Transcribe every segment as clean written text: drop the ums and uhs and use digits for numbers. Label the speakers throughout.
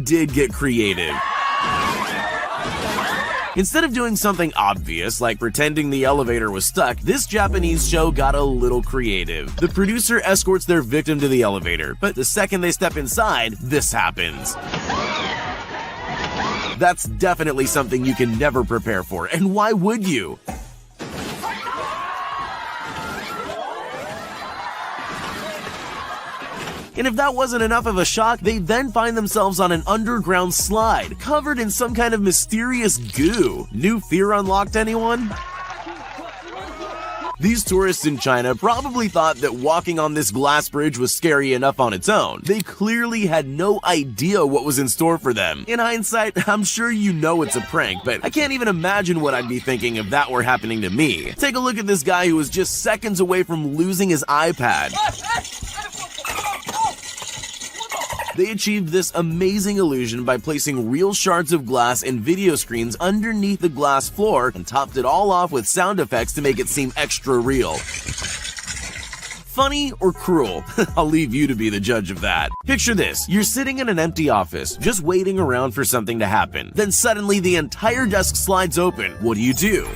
Speaker 1: did get creative. Instead of doing something obvious, like pretending the elevator was stuck, this Japanese show got a little creative. The producer escorts their victim to the elevator, but the second they step inside, this happens. That's definitely something you can never prepare for, and why would you? And if that wasn't enough of a shock, they then find themselves on an underground slide, covered in some kind of mysterious goo. New fear unlocked, anyone? These tourists in China probably thought that walking on this glass bridge was scary enough on its own. They clearly had no idea what was in store for them. In hindsight, I'm sure you know it's a prank, but I can't even imagine what I'd be thinking if that were happening to me. Take a look at this guy who was just seconds away from losing his iPad. They achieved this amazing illusion by placing real shards of glass and video screens underneath the glass floor and topped it all off with sound effects to make it seem extra real. Funny or cruel? I'll leave you to be the judge of that. Picture this, you're sitting in an empty office, just waiting around for something to happen. Then suddenly the entire desk slides open. What do?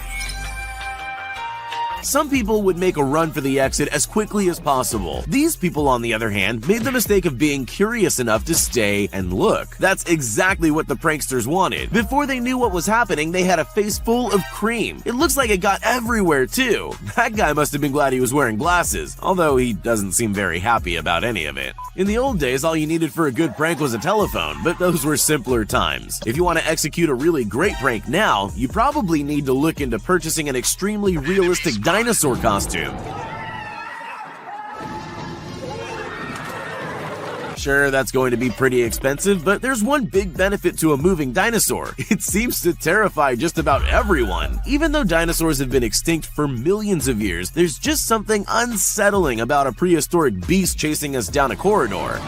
Speaker 1: Some people would make a run for the exit as quickly as possible. These people, on the other hand, made the mistake of being curious enough to stay and look. That's exactly what the pranksters wanted. Before they knew what was happening, they had a face full of cream. It looks like it got everywhere too. That guy must have been glad he was wearing glasses, although he doesn't seem very happy about any of it. In the old days, all you needed for a good prank was a telephone, but those were simpler times. If you want to execute a really great prank now, you probably need to look into purchasing an extremely realistic dinosaur costume. Sure, that's going to be pretty expensive, but there's one big benefit to a moving dinosaur. It seems to terrify just about everyone. Even though dinosaurs have been extinct for millions of years, there's just something unsettling about a prehistoric beast chasing us down a corridor.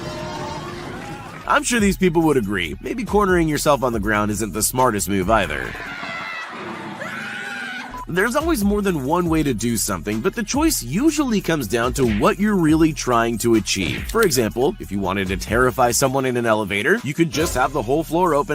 Speaker 1: I'm sure these people would agree. Maybe cornering yourself on the ground isn't the smartest move either. There's always more than one way to do something, but the choice usually comes down to what you're really trying to achieve. For example, if you wanted to terrify someone in an elevator, you could just have the whole floor open